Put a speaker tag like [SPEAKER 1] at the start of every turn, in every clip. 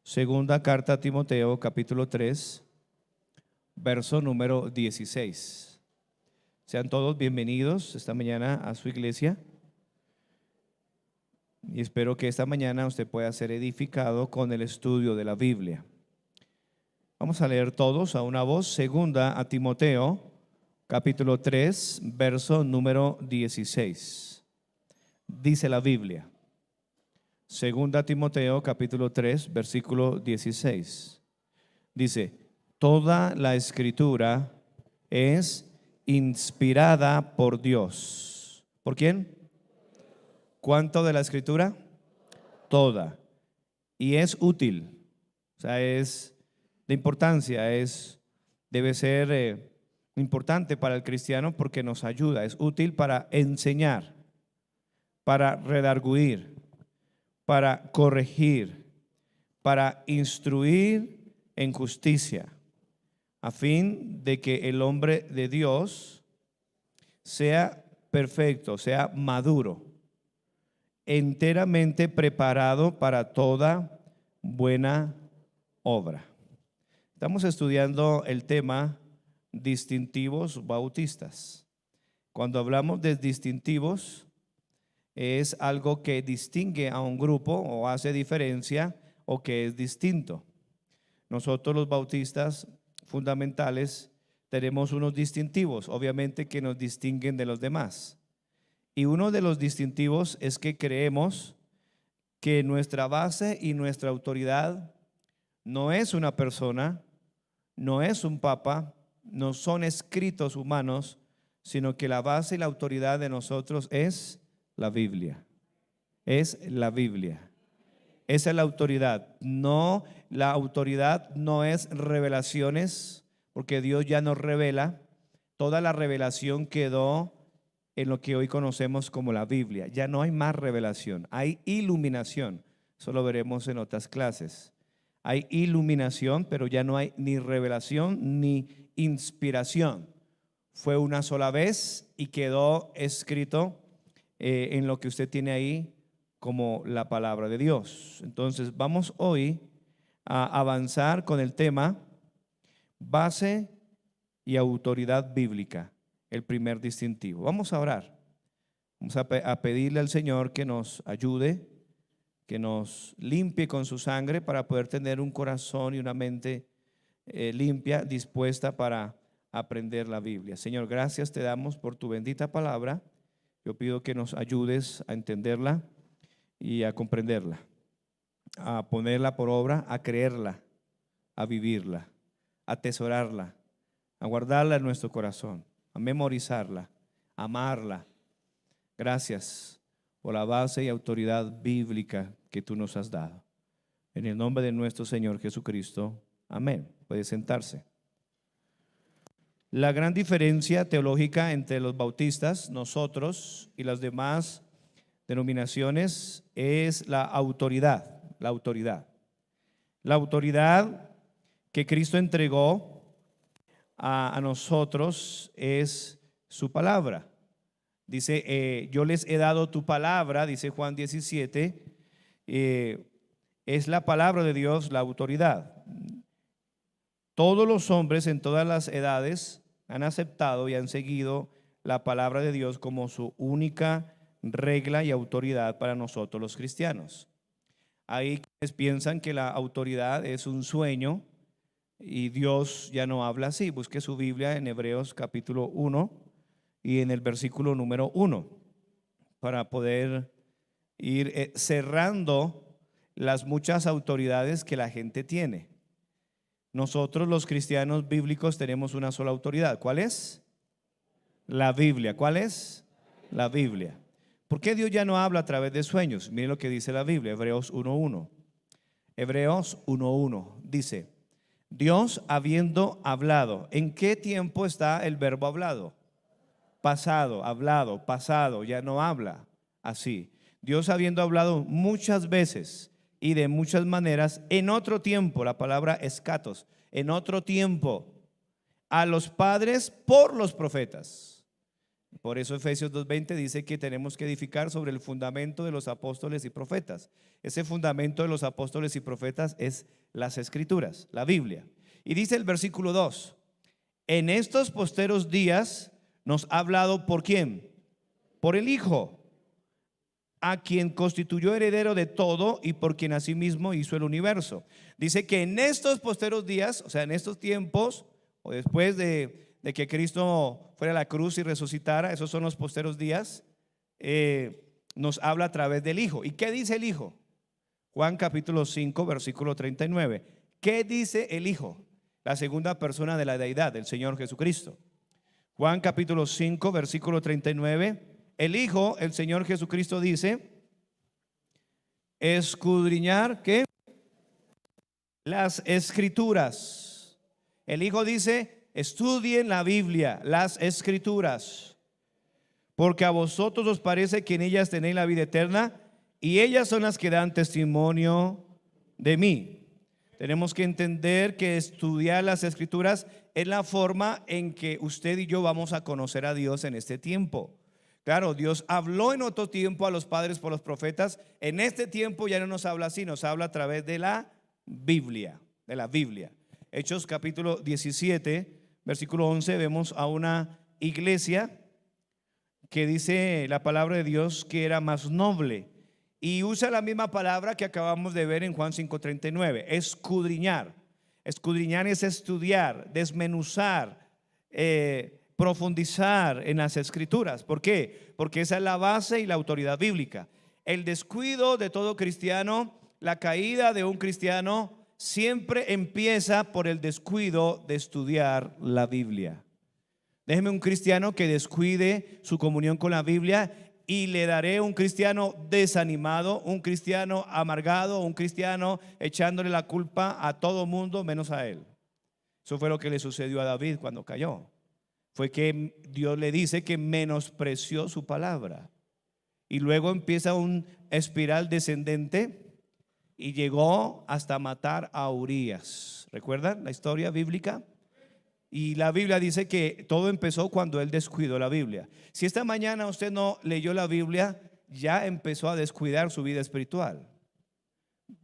[SPEAKER 1] Segunda carta a Timoteo, capítulo 3, verso número 16. Sean todos bienvenidos esta mañana a su iglesia y espero que esta mañana usted pueda ser edificado con el estudio de la Biblia. Vamos a leer todos a una voz. Segunda a Timoteo, capítulo 3, verso número 16. Dice la Biblia. Segunda a Timoteo, capítulo 3, versículo 16. Dice: toda la escritura es inspirada por Dios. ¿Por quién? ¿Cuánto de la escritura? Toda. Y es útil. O sea, es de importancia, debe ser importante para el cristiano porque nos ayuda. Es útil para enseñar, para redarguir, para corregir, para instruir en justicia, a fin de que el hombre de Dios sea perfecto, sea maduro, enteramente preparado para toda buena obra. Estamos estudiando el tema distintivos bautistas. Cuando hablamos de distintivos, es algo que distingue a un grupo o hace diferencia o que es distinto. Nosotros los bautistas fundamentales tenemos unos distintivos, obviamente, que nos distinguen de los demás. Y uno de los distintivos es que creemos que nuestra base y nuestra autoridad no es una persona, no es un papa, no son escritos humanos, sino que la base y la autoridad de nosotros es la Biblia. Es la Biblia. Esa es la autoridad. No, la autoridad no es revelaciones, porque Dios ya nos revela. Toda la revelación quedó en lo que hoy conocemos como la Biblia. Ya no hay más revelación, hay iluminación. Eso lo veremos en otras clases. Hay iluminación, pero ya no hay ni revelación ni inspiración. Fue una sola vez y quedó escrito en lo que usted tiene ahí como la palabra de Dios. Entonces vamos hoy a avanzar con el tema base y autoridad bíblica, el primer distintivo. Vamos a orar, vamos a pedirle al Señor que nos ayude, que nos limpie con su sangre para poder tener un corazón y una mente limpia, dispuesta para aprender la Biblia. Señor, gracias te damos por tu bendita palabra. Yo pido que nos ayudes a entenderla y a comprenderla, a ponerla por obra, a creerla, a vivirla, a atesorarla, a guardarla en nuestro corazón, a memorizarla, a amarla. Gracias por la base y autoridad bíblica que tú nos has dado. En el nombre de nuestro Señor Jesucristo, amén. Puede sentarse. La gran diferencia teológica entre los bautistas, nosotros y las demás denominaciones es la autoridad. La autoridad. La autoridad que Cristo entregó a nosotros es su palabra. Dice, yo les he dado tu palabra, dice Juan 17, es la palabra de Dios la autoridad. Todos los hombres en todas las edades han aceptado y han seguido la palabra de Dios como su única regla y autoridad para nosotros los cristianos. Hay quienes piensan que la autoridad es un sueño y Dios ya no habla así. Busque su Biblia en Hebreos capítulo 1 y en el versículo número 1 para poder ir cerrando las muchas autoridades que la gente tiene. Nosotros los cristianos bíblicos tenemos una sola autoridad. ¿Cuál es? La Biblia. ¿Cuál es? La Biblia. ¿Por qué Dios ya no habla a través de sueños? Miren lo que dice la Biblia, Hebreos 1:1. Hebreos 1:1 dice: Dios habiendo hablado. ¿En qué tiempo está el verbo hablado? Pasado, hablado, pasado, ya no habla así. Dios habiendo hablado muchas veces y de muchas maneras en otro tiempo, la palabra escatos, en otro tiempo, a los padres por los profetas. Por eso Efesios 2:20 dice que tenemos que edificar sobre el fundamento de los apóstoles y profetas. Ese fundamento de los apóstoles y profetas es las Escrituras, la Biblia. Y dice el versículo 2: en estos posteros días nos ha hablado ¿por quién? Por el Hijo, a quien constituyó heredero de todo y por quien asimismo hizo el universo. Dice que en estos posteros días, o sea, en estos tiempos, o después de que Cristo fuera a la cruz y resucitara, esos son los posteros días, nos habla a través del Hijo. ¿Y qué dice el Hijo? Juan capítulo 5, versículo 39. ¿Qué dice el Hijo? La segunda persona de la deidad, el Señor Jesucristo. Juan capítulo 5, versículo 39. El Hijo, el Señor Jesucristo dice: escudriñar, ¿qué? Las Escrituras. El Hijo dice: estudien la Biblia, las Escrituras, porque a vosotros os parece que en ellas tenéis la vida eterna, y ellas son las que dan testimonio de mí. Tenemos que entender que estudiar las Escrituras es la forma en que usted y yo vamos a conocer a Dios en este tiempo. Claro, Dios habló en otro tiempo a los padres por los profetas. En este tiempo ya no nos habla así, nos habla a través de la Biblia, de la Biblia. Hechos capítulo 17, versículo 11, vemos a una iglesia que dice la palabra de Dios que era más noble, y usa la misma palabra que acabamos de ver en Juan 5:39, escudriñar. Escudriñar es estudiar, desmenuzar, profundizar en las Escrituras. ¿Por qué? Porque esa es la base y la autoridad bíblica. El descuido de todo cristiano, la caída de un cristiano, siempre empieza por el descuido de estudiar la Biblia. Déjeme un cristiano que descuide su comunión con la Biblia y le daré un cristiano desanimado, un cristiano amargado, un cristiano echándole la culpa a todo mundo menos a él. Eso fue lo que le sucedió a David cuando cayó. Fue que Dios le dice que menospreció su palabra, y luego empieza un espiral descendente y llegó hasta matar a Urías. ¿Recuerdan la historia bíblica? Y la Biblia dice que todo empezó cuando él descuidó la Biblia. Si esta mañana usted no leyó la Biblia, ya empezó a descuidar su vida espiritual.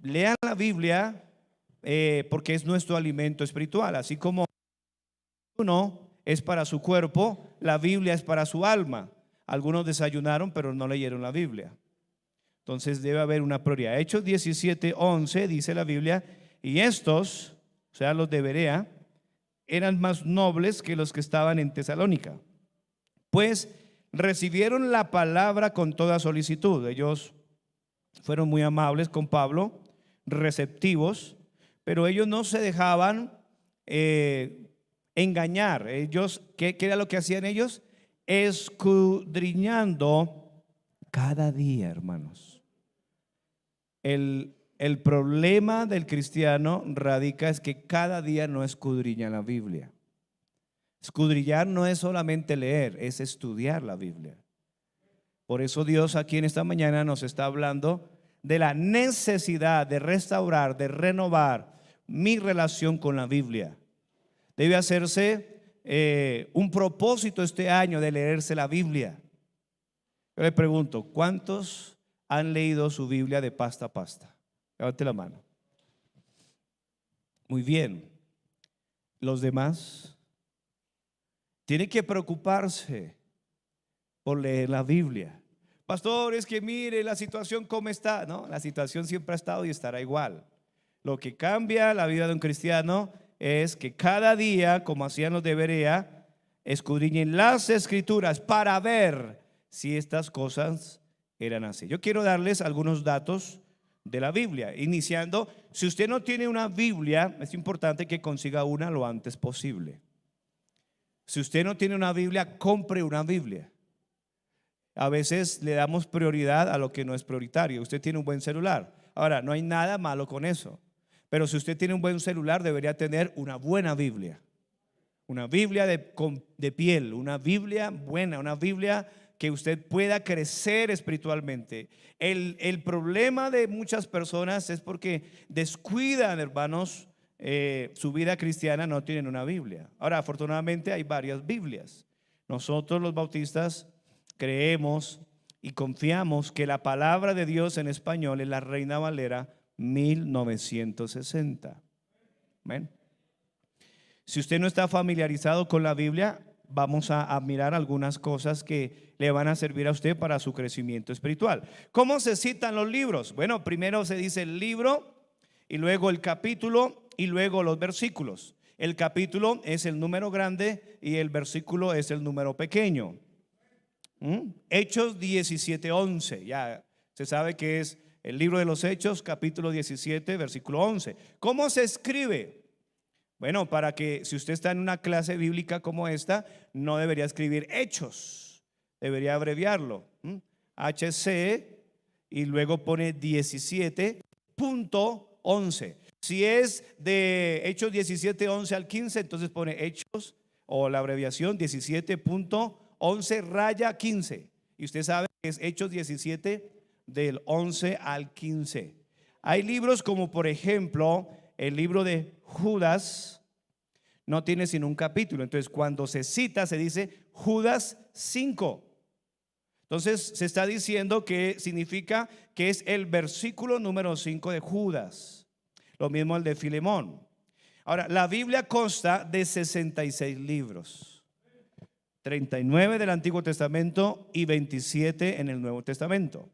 [SPEAKER 1] Lean la Biblia porque es nuestro alimento espiritual. Así como uno es para su cuerpo, la Biblia es para su alma. Algunos desayunaron pero no leyeron la Biblia. Entonces debe haber una prioridad. Hechos 17:11 dice la Biblia: y estos, o sea, los de Berea, eran más nobles que los que estaban en Tesalónica, pues recibieron la palabra con toda solicitud. Ellos fueron muy amables con Pablo, receptivos, pero ellos no se dejaban engañar. Ellos, ¿qué era lo que hacían ellos? Escudriñando cada día, hermanos. El problema del cristiano radica es que cada día no escudriña la Biblia. Escudriñar no es solamente leer, es estudiar la Biblia. Por eso Dios aquí en esta mañana nos está hablando de la necesidad de restaurar, de renovar mi relación con la Biblia. Debe hacerse un propósito este año de leerse la Biblia. Yo le pregunto, ¿cuántos han leído su Biblia de pasta a pasta? Levante la mano. Muy bien. Los demás tienen que preocuparse por leer la Biblia. Pastor, es que mire la situación como está. No, la situación siempre ha estado y estará igual. Lo que cambia la vida de un cristiano es que cada día, como hacían los de Berea, escudriñen las Escrituras para ver si estas cosas eran así. Yo quiero darles algunos datos de la Biblia, iniciando. Si usted no tiene una Biblia, es importante que consiga una lo antes posible. Si usted no tiene una Biblia, compre una Biblia. A veces le damos prioridad a lo que no es prioritario. Usted tiene un buen celular. Ahora, no hay nada malo con eso, pero si usted tiene un buen celular, debería tener una buena Biblia. Una Biblia de piel, una Biblia buena, una Biblia que usted pueda crecer espiritualmente. El problema de muchas personas es porque descuidan, hermanos, su vida cristiana, no tienen una Biblia. Ahora, afortunadamente hay varias Biblias, Nosotros los bautistas creemos y confiamos que la palabra de Dios en español es la Reina Valera 1960. Amén. Si usted no está familiarizado con la Biblia, vamos a mirar algunas cosas que le van a servir a usted para su crecimiento espiritual. ¿Cómo se citan los libros? Bueno, primero se dice el libro y luego el capítulo y luego los versículos. El capítulo es el número grande y el versículo es el número pequeño. Hechos 17:11, ya se sabe que es el libro de los Hechos, capítulo 17, versículo 11. ¿Cómo se escribe? Bueno, para que si usted está en una clase bíblica como esta, no debería escribir Hechos, debería abreviarlo. HC y luego pone 17.11. Si es de Hechos 17:11 al 15, entonces pone Hechos o la abreviación 17.11 raya 15. Y usted sabe que es Hechos 17 del 11 al 15. Hay libros como por ejemplo el libro de Judas, no tiene sino un capítulo. Entonces cuando se cita se dice Judas 5. Entonces se está diciendo que significa que es el versículo número 5 de Judas. Lo mismo el de Filemón. Ahora, la Biblia consta de 66 libros, 39 del Antiguo Testamento y 27 en el Nuevo Testamento.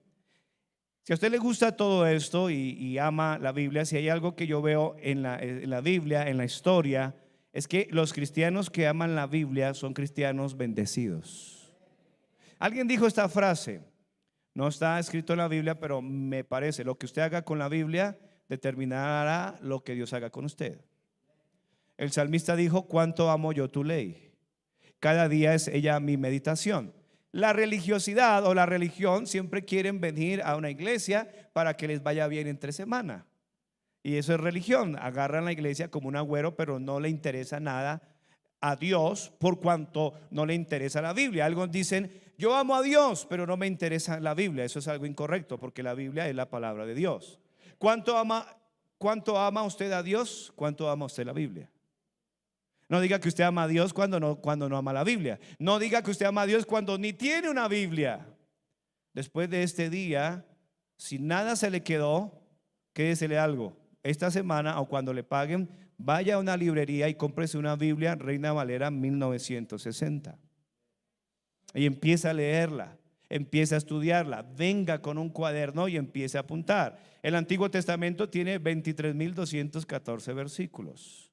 [SPEAKER 1] Si a usted le gusta todo esto y ama la Biblia, si hay algo que yo veo en la Biblia, en la historia, es que los cristianos que aman la Biblia son cristianos bendecidos. Alguien dijo esta frase, no está escrito en la Biblia, pero me parece, lo que usted haga con la Biblia determinará lo que Dios haga con usted. El salmista dijo: cuánto amo yo tu ley, cada día es ella mi meditación. La religiosidad o la religión siempre quieren venir a una iglesia para que les vaya bien entre semana, y eso es religión. Agarran la iglesia como un agüero, pero no le interesa nada a Dios, por cuanto no le interesa la Biblia. Algunos dicen: yo amo a Dios, pero no me interesa la Biblia. Eso es algo incorrecto, porque la Biblia es la palabra de Dios. ¿Cuánto ama usted a Dios? ¿Cuánto ama usted la Biblia? No diga que usted ama a Dios cuando no ama la Biblia. No diga que usted ama a Dios cuando ni tiene una Biblia. Después de este día, si nada se le quedó, quédesele algo. Esta semana o cuando le paguen, vaya a una librería y cómprese una Biblia Reina Valera 1960 y empieza a leerla, empieza a estudiarla. Venga con un cuaderno y empiece a apuntar. El Antiguo Testamento tiene 23.214 versículos.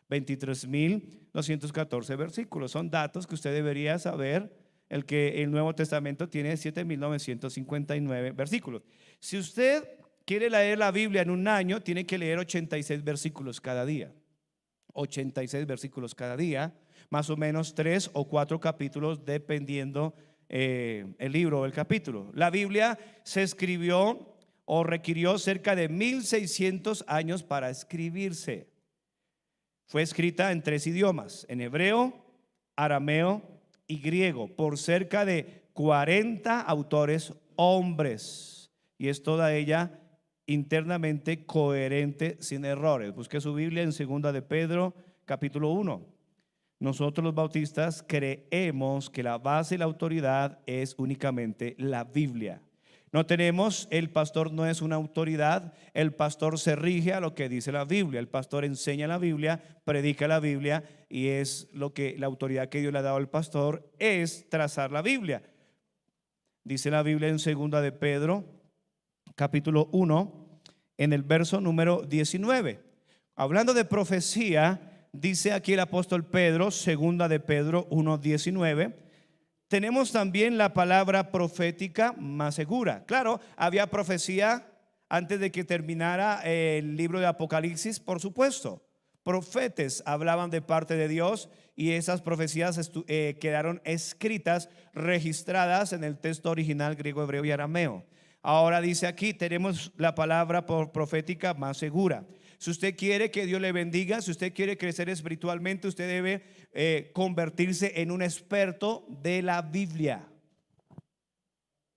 [SPEAKER 1] 23.214 versículos. Son datos que usted debería saber. El Nuevo Testamento tiene 7.959 versículos. Si usted quiere leer la Biblia en un año, tiene que leer 86 versículos cada día. 86 versículos cada día, más o menos 3 o 4 capítulos dependiendo el libro o el capítulo. La Biblia se escribió o requirió cerca de 1600 años para escribirse. Fue escrita en 3 idiomas: en hebreo, arameo y griego, por cerca de 40 autores hombres, y es toda ella internamente coherente, sin errores. Busque su Biblia en 2 de Pedro capítulo 1. Nosotros los bautistas creemos que la base y la autoridad es únicamente la Biblia. No tenemos, el pastor no es una autoridad, el pastor se rige a lo que dice la Biblia. El pastor enseña la Biblia, predica la Biblia, y es lo que la autoridad que Dios le ha dado al pastor es trazar la Biblia. Dice la Biblia en 2 de Pedro capítulo 1 en el verso número 19. Hablando de profecía, dice aquí el apóstol Pedro, 2 de Pedro 1:19. Tenemos también la palabra profética más segura. Claro, había profecía antes de que terminara el libro de Apocalipsis, por supuesto. Profetas hablaban de parte de Dios, y esas profecías quedaron escritas, registradas en el texto original griego, hebreo y arameo. Ahora dice aquí, tenemos la palabra profética más segura. Si usted quiere que Dios le bendiga, si usted quiere crecer espiritualmente, usted debe convertirse en un experto de la Biblia.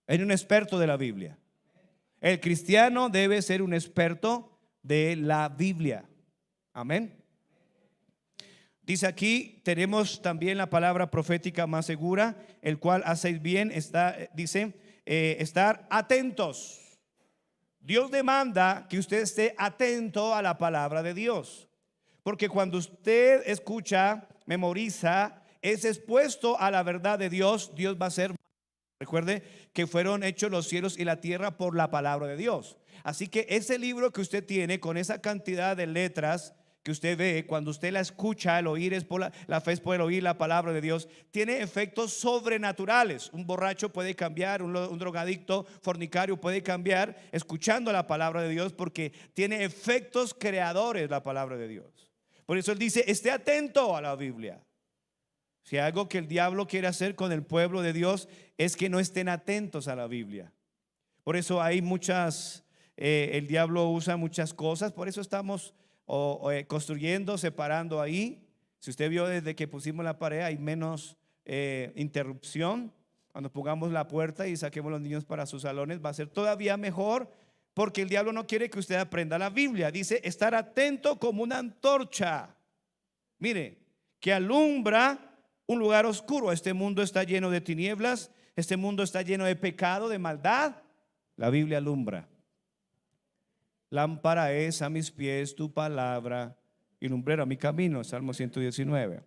[SPEAKER 1] En un experto de la Biblia. El cristiano debe ser un experto de la Biblia. Amén. Dice aquí, tenemos también la palabra profética más segura, el cual hacéis bien, dice, estar atentos. Dios demanda que usted esté atento a la palabra de Dios, porque cuando usted escucha, memoriza, es expuesto a la verdad de Dios, Dios va a ser. Recuerde que fueron hechos los cielos y la tierra por la palabra de Dios. Así que ese libro que usted tiene, con esa cantidad de letras que usted ve, cuando usted la escucha, el oír es por la fe es por el oír la palabra de Dios, tiene efectos sobrenaturales. Un borracho puede cambiar, un drogadicto, fornicario puede cambiar escuchando la palabra de Dios, porque tiene efectos creadores la palabra de Dios. Por eso él dice, esté atento a la Biblia. Si hay algo que el diablo quiere hacer con el pueblo de Dios, es que no estén atentos a la Biblia. Por eso hay el diablo usa muchas cosas. Por eso estamos construyendo, separando ahí. Si usted vio desde que pusimos la pared, hay menos interrupción. Cuando pongamos la puerta y saquemos los niños para sus salones, va a ser todavía mejor, porque el diablo no quiere que usted aprenda la Biblia. Dice, estar atento como una antorcha, mire, que alumbra un lugar oscuro. Este mundo está lleno de tinieblas, este mundo está lleno de pecado, de maldad. La Biblia alumbra. Lámpara es a mis pies tu palabra y lumbrera mi camino. Salmo 119.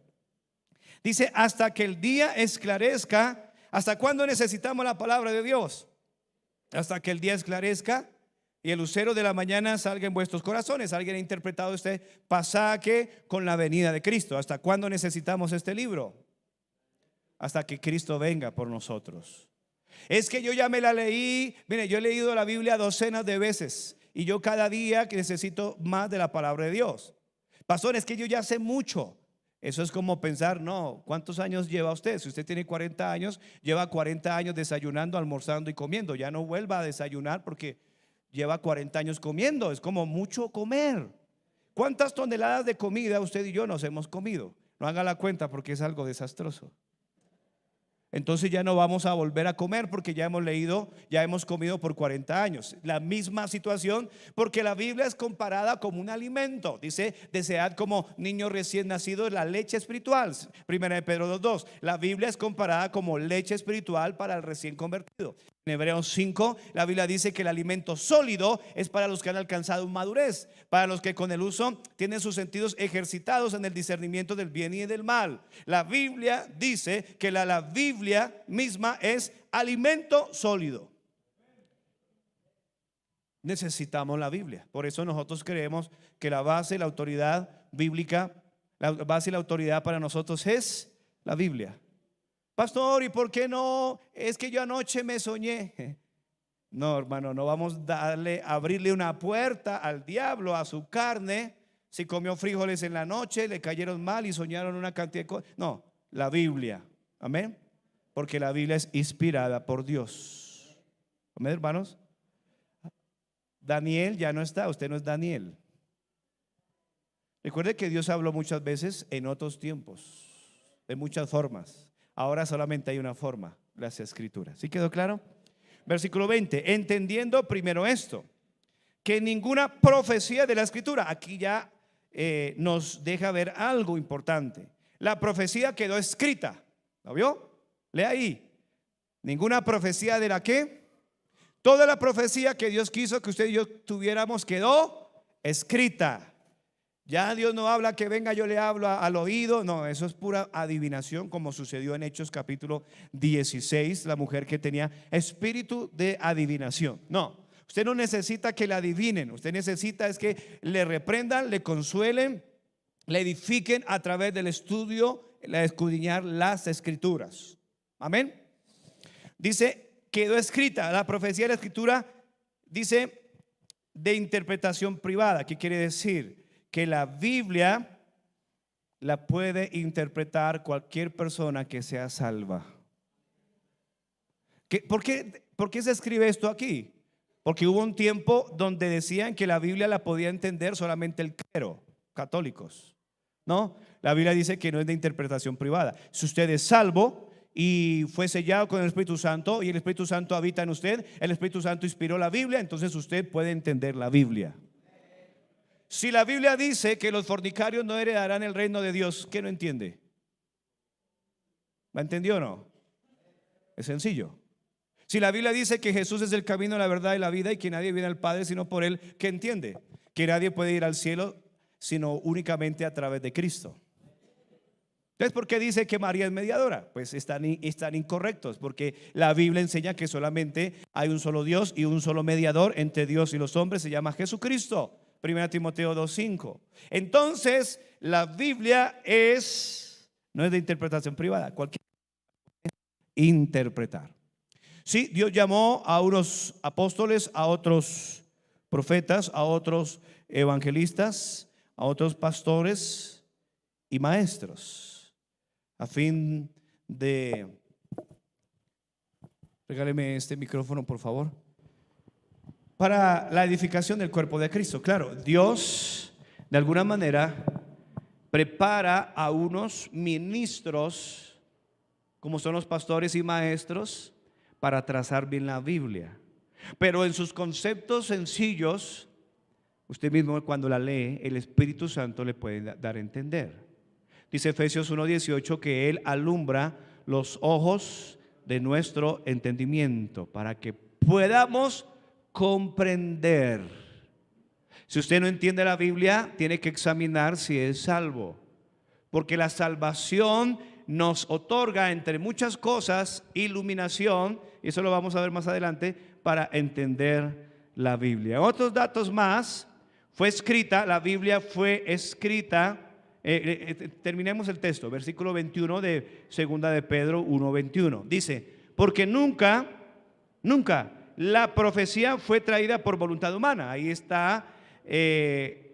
[SPEAKER 1] Dice, hasta que el día esclarezca. ¿Hasta cuándo necesitamos la palabra de Dios? Hasta que el día esclarezca y el lucero de la mañana salga en vuestros corazones. Alguien ha interpretado este pasaje con la venida de Cristo. ¿Hasta cuándo necesitamos este libro? Hasta que Cristo venga por nosotros. Es que yo ya me la leí. Mire, yo he leído la Biblia docenas de veces y yo cada día que necesito más de la palabra de Dios. Pastor, es que yo ya sé mucho. Eso es como pensar, no, ¿cuántos años lleva usted? Si usted tiene 40 años, lleva 40 años desayunando, almorzando y comiendo. Ya no vuelva a desayunar porque lleva 40 años comiendo. Es como mucho comer. ¿Cuántas toneladas de comida usted y yo nos hemos comido? No haga la cuenta porque es algo desastroso. Entonces ya no vamos a volver a comer porque ya hemos leído, ya hemos comido por 40 años. La misma situación, porque la Biblia es comparada como un alimento. Dice, desead como niños recién nacidos la leche espiritual. Primera de Pedro 2:2. La Biblia es comparada como leche espiritual para el recién convertido. En Hebreos 5, la Biblia dice que el alimento sólido es para los que han alcanzado madurez, para los que con el uso tienen sus sentidos ejercitados en el discernimiento del bien y del mal. La Biblia dice que la Biblia misma es alimento sólido. Necesitamos la Biblia. Por eso nosotros creemos que la base y la autoridad bíblica, la base y la autoridad para nosotros es la Biblia. Pastor, ¿y por qué no? Es que yo anoche me soñé. No, hermano, no vamos a abrirle una puerta al diablo, a su carne. Si comió frijoles en la noche, le cayeron mal y soñaron una cantidad de cosas. No, la Biblia. Amén. Porque la Biblia es inspirada por Dios. Amén, hermanos. Daniel ya no está, usted no es Daniel. Recuerde que Dios habló muchas veces en otros tiempos, de muchas formas. Ahora solamente hay una forma, las Escrituras. ¿Sí quedó claro? Versículo 20. Entendiendo primero esto, que ninguna profecía de la Escritura, aquí ya nos deja ver algo importante. La profecía quedó escrita. ¿Lo vio? Lea ahí. Ninguna profecía de la que. Toda la profecía que Dios quiso que usted y yo tuviéramos quedó escrita. Ya Dios no habla que venga, yo le hablo al oído. No, eso es pura adivinación, como sucedió en Hechos capítulo 16, la mujer que tenía espíritu de adivinación. No, usted no necesita que le adivinen. Usted necesita es que le reprendan, le consuelen, le edifiquen a través del estudio, de escudriñar las Escrituras. Amén. Dice, quedó escrita. La profecía de la Escritura dice de interpretación privada. ¿Qué quiere decir? Que la Biblia la puede interpretar cualquier persona que sea salva. ¿Por qué se escribe esto aquí? Porque hubo un tiempo donde decían que la Biblia la podía entender solamente el clero, católicos. No, la Biblia dice que no es de interpretación privada. Si usted es salvo y fue sellado con el Espíritu Santo y el Espíritu Santo habita en usted, el Espíritu Santo inspiró la Biblia, entonces usted puede entender la Biblia. si la Biblia dice que los fornicarios no heredarán el reino de Dios, ¿qué no entiende? ¿La entendió o no? Es sencillo. Si la Biblia dice que Jesús es el camino, la verdad y la vida, y que nadie viene al Padre sino por Él, ¿qué entiende? Que nadie puede ir al cielo sino únicamente a través de Cristo. Entonces, ¿por qué dice que María es mediadora? Pues están incorrectos, porque la Biblia enseña que solamente hay un solo Dios y un solo mediador entre Dios y los hombres, se llama Jesucristo. 1 Timoteo 2:5. Entonces, la Biblia no es de interpretación privada, cualquier interpretar. Sí, Dios llamó a unos apóstoles, a otros profetas, a otros evangelistas, a otros pastores y maestros, a fin de... Regáleme este micrófono, por favor. Para la edificación del cuerpo de Cristo. Claro, Dios de alguna manera prepara a unos ministros, como son los pastores y maestros, para trazar bien la Biblia. Pero en sus conceptos sencillos, usted mismo cuando la lee, el Espíritu Santo le puede dar a entender. Dice Efesios 1:18 que Él alumbra los ojos de nuestro entendimiento para que podamos comprender. Si usted no entiende la Biblia, tiene que examinar si es salvo, porque la salvación nos otorga, entre muchas cosas, iluminación, y eso lo vamos a ver más adelante, para entender la Biblia. Otros datos más: la Biblia fue escrita, terminemos el texto, versículo 21 de segunda de Pedro 1:21. Dice: porque nunca la profecía fue traída por voluntad humana. Ahí está,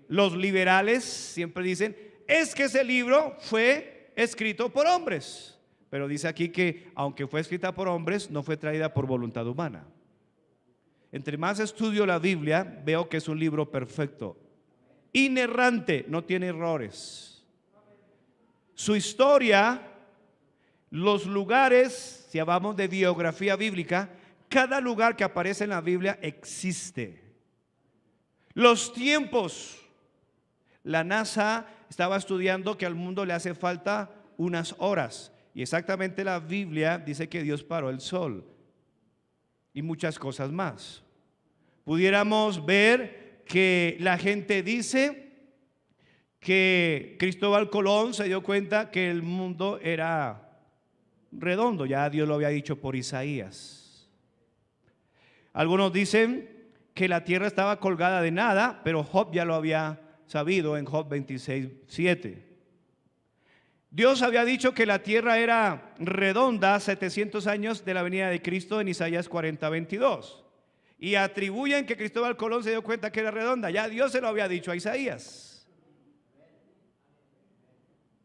[SPEAKER 1] los liberales siempre dicen, es que ese libro fue escrito por hombres, pero dice aquí que aunque fue escrita por hombres, no fue traída por voluntad humana. Entre más estudio la Biblia, veo que es un libro perfecto, inerrante, no tiene errores. Su historia, los lugares, si hablamos de biografía bíblica, cada lugar que aparece en la Biblia existe. Los tiempos, la NASA estaba estudiando que al mundo le hace falta unas horas, y exactamente la Biblia dice que Dios paró el sol y muchas cosas más. Pudiéramos ver que la gente dice que Cristóbal Colón se dio cuenta que el mundo era redondo, ya Dios lo había dicho por Isaías. Algunos dicen que la tierra estaba colgada de nada, pero Job ya lo había sabido en Job 26:7. Dios había dicho que la tierra era redonda 700 años de la venida de Cristo en Isaías 40:22. Y atribuyen que Cristóbal Colón se dio cuenta que era redonda. Ya Dios se lo había dicho a Isaías.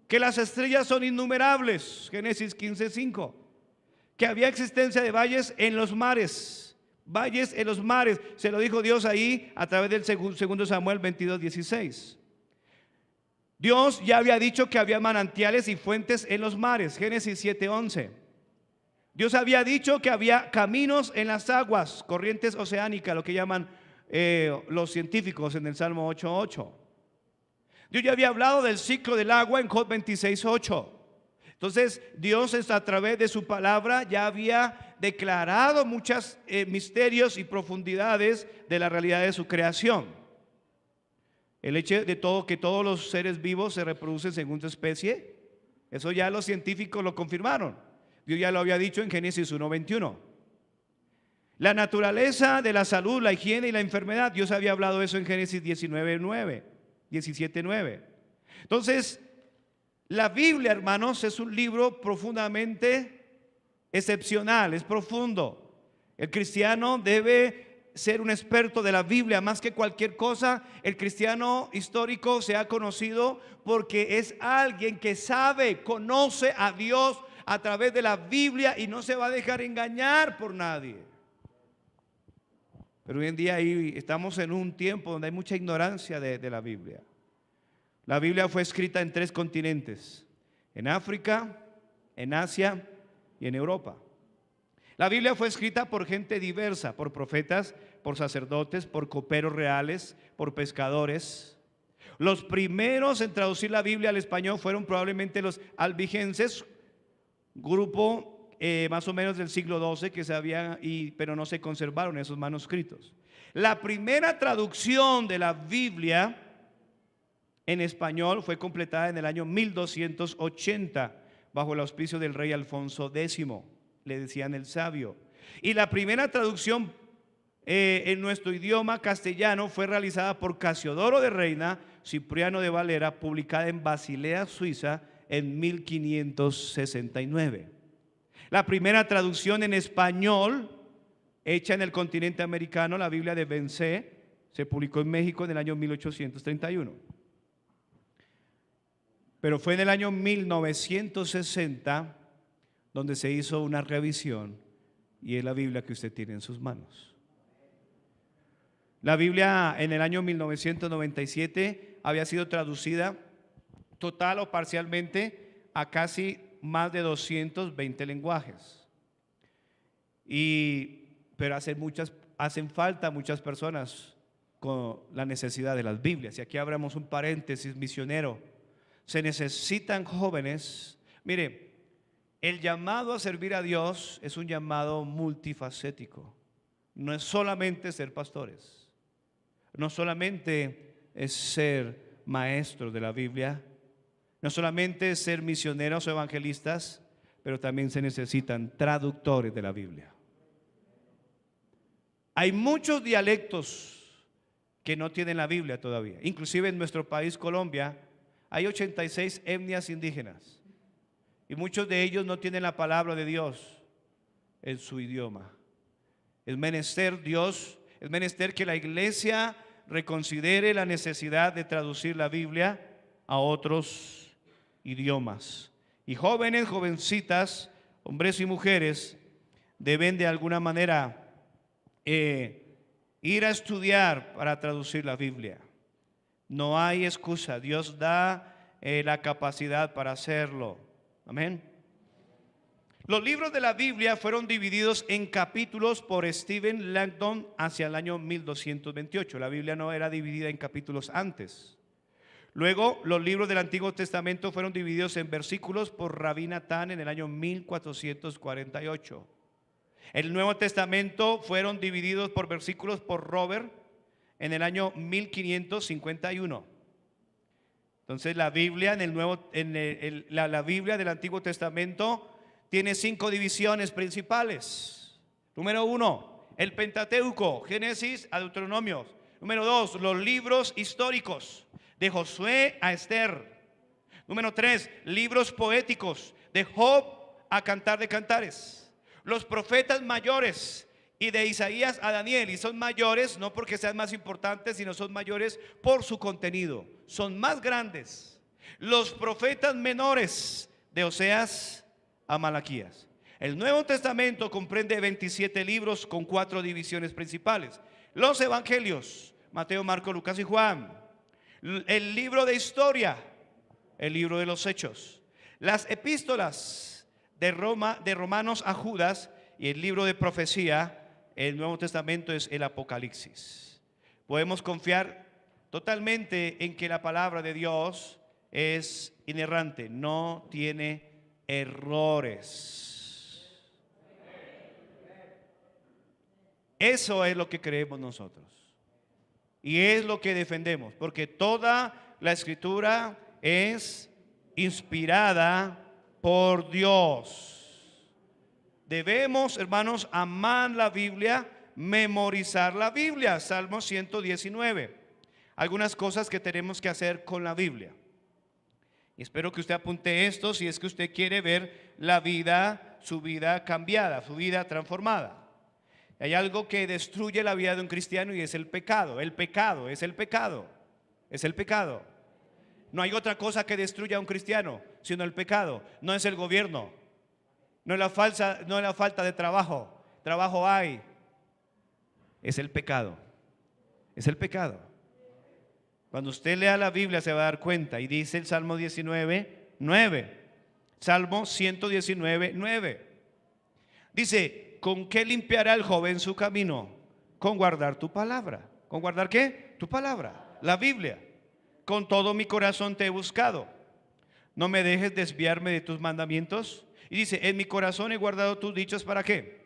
[SPEAKER 1] Que las estrellas son innumerables, Génesis 15:5. Que había existencia de valles en los mares. Valles en los mares, se lo dijo Dios ahí a través del segundo Samuel 22:16. Dios ya había dicho que había manantiales y fuentes en los mares, Génesis 7:11. Dios había dicho que había caminos en las aguas, corrientes oceánicas, lo que llaman los científicos en el Salmo 8:8. Dios ya había hablado del ciclo del agua en Job 26:8. Entonces Dios a través de su palabra ya había declarado muchos misterios y profundidades de la realidad de su creación. El hecho de que todos los seres vivos se reproducen según su especie, eso ya los científicos lo confirmaron. Dios ya lo había dicho en Génesis 1:21. La naturaleza de la salud, la higiene y la enfermedad, Dios había hablado eso en Génesis 17:9. Entonces, la Biblia, hermanos, es un libro profundamente excepcional, es profundo. El cristiano debe ser un experto de la Biblia más que cualquier cosa. El cristiano histórico se ha conocido porque es alguien que sabe, conoce a Dios a través de la Biblia y no se va a dejar engañar por nadie. Pero hoy en día estamos en un tiempo donde hay mucha ignorancia de la Biblia. La Biblia fue escrita en 3 continentes: en África, en Asia y en Europa. La Biblia fue escrita por gente diversa, por profetas, por sacerdotes, por coperos reales, por pescadores. Los primeros en traducir la Biblia al español fueron probablemente los albigenses, grupo más o menos del siglo XII que se había, pero no se conservaron esos manuscritos. La primera traducción de la Biblia en español fue completada en el año 1280 bajo el auspicio del rey Alfonso X, le decían el sabio. Y la primera traducción en nuestro idioma castellano fue realizada por Casiodoro de Reina, Cipriano de Valera, publicada en Basilea, Suiza, en 1569. La primera traducción en español hecha en el continente americano, la Biblia de Bence, se publicó en México en el año 1831. Pero fue en el año 1960 donde se hizo una revisión y es la Biblia que usted tiene en sus manos. La Biblia en el año 1997 había sido traducida total o parcialmente a casi más de 220 lenguajes. Pero hacen falta muchas personas con la necesidad de las Biblias. Y aquí abramos un paréntesis misionero. Se necesitan jóvenes. Mire, el llamado a servir a Dios es un llamado multifacético. No es solamente ser pastores. No solamente es ser maestros de la Biblia, no solamente es ser misioneros o evangelistas, pero también se necesitan traductores de la Biblia. Hay muchos dialectos que no tienen la Biblia todavía. Inclusive en nuestro país, Colombia, hay 86 etnias indígenas y muchos de ellos no tienen la palabra de Dios en su idioma. Es menester que la iglesia reconsidere la necesidad de traducir la Biblia a otros idiomas. Y jóvenes, jovencitas, hombres y mujeres deben de alguna manera ir a estudiar para traducir la Biblia. No hay excusa, Dios da la capacidad para hacerlo. Amén. Los libros de la Biblia fueron divididos en capítulos por Stephen Langdon hacia el año 1228. La Biblia no era dividida en capítulos antes. Luego, los libros del Antiguo Testamento fueron divididos en versículos por Rabí Natán en el año 1448. El Nuevo Testamento fueron divididos por versículos por Robert en el año 1551. Entonces, la Biblia la Biblia del Antiguo Testamento tiene 5 divisiones principales. Número 1, el Pentateuco, Génesis a Deuteronomio. Número 2, los libros históricos, de Josué a Esther. Número 3, libros poéticos, de Job a Cantar de Cantares. Los profetas mayores, y de Isaías a Daniel. Y son mayores no porque sean más importantes, sino son mayores por su contenido. Son más grandes. Los profetas menores, de Oseas a Malaquías. El Nuevo Testamento comprende 27 libros con 4 divisiones principales. Los evangelios, Mateo, Marcos, Lucas y Juan. El libro de historia, el libro de los hechos. Las epístolas de Romanos a Judas y el libro de profecía. El Nuevo Testamento es el Apocalipsis. Podemos confiar totalmente en que la palabra de Dios es inerrante, no tiene errores. Eso es lo que creemos nosotros y es lo que defendemos, porque toda la Escritura es inspirada por Dios. Debemos, hermanos, amar la Biblia, memorizar la Biblia. Salmo 119. Algunas cosas que tenemos que hacer con la Biblia. Y espero que usted apunte esto si es que usted quiere ver su vida cambiada, su vida transformada. Hay algo que destruye la vida de un cristiano y es el pecado. El pecado es el pecado. Es el pecado. No hay otra cosa que destruya a un cristiano sino el pecado. No es el gobierno. No es la falta de trabajo. Trabajo hay. Es el pecado. Es el pecado. Cuando usted lea la Biblia se va a dar cuenta. Y dice el Salmo 19, 9. Salmo 119, 9. Dice, ¿con qué limpiará el joven su camino? Con guardar tu palabra. ¿Con guardar qué? Tu palabra, la Biblia. con todo mi corazón te he buscado. No me dejes desviarme de tus mandamientos. Y dice, en mi corazón he guardado tus dichos, ¿para qué?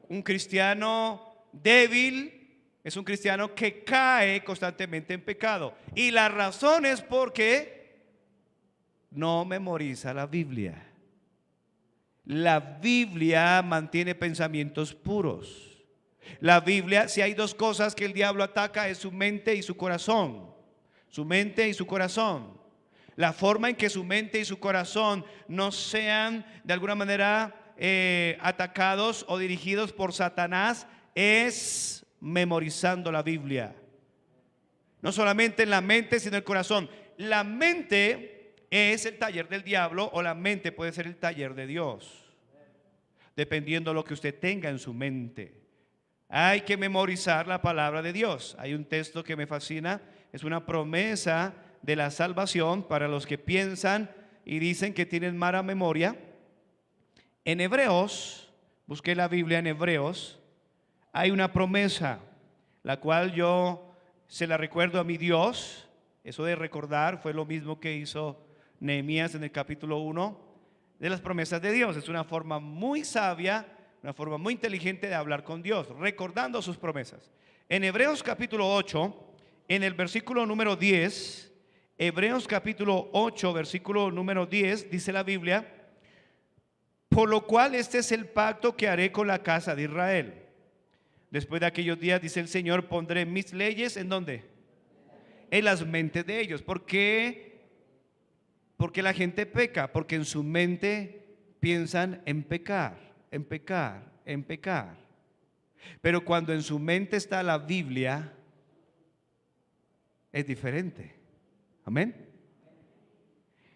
[SPEAKER 1] Un cristiano débil es un cristiano que cae constantemente en pecado. Y la razón es porque no memoriza la Biblia. La Biblia mantiene pensamientos puros. La Biblia, si hay dos cosas que el diablo ataca, es su mente y su corazón. Su mente y su corazón. La forma en que su mente y su corazón no sean de alguna manera atacados o dirigidos por Satanás es memorizando la Biblia. No solamente en la mente, sino en el corazón. La mente es el taller del diablo, o la mente puede ser el taller de Dios, dependiendo de lo que usted tenga en su mente. Hay que memorizar la palabra de Dios. Hay un texto que me fascina, es una promesa de la salvación para los que piensan y dicen que tienen mala memoria. En Hebreos, busqué la Biblia en Hebreos, hay una promesa, la cual yo se la recuerdo a mi Dios. Eso de recordar fue lo mismo que hizo Nehemías en el capítulo 1 de las promesas de Dios. Es una forma muy sabia, una forma muy inteligente de hablar con Dios, recordando sus promesas. En Hebreos capítulo 8, en el versículo número 10, Hebreos capítulo 8, versículo número 10, dice la Biblia: por lo cual este es el pacto que haré con la casa de Israel. Después de aquellos días, dice el Señor, pondré mis leyes, ¿en dónde? En las mentes de ellos. ¿Por qué? Porque la gente peca, porque en su mente piensan en pecar, en pecar, en pecar. Pero cuando en su mente está la Biblia, es diferente. Amén.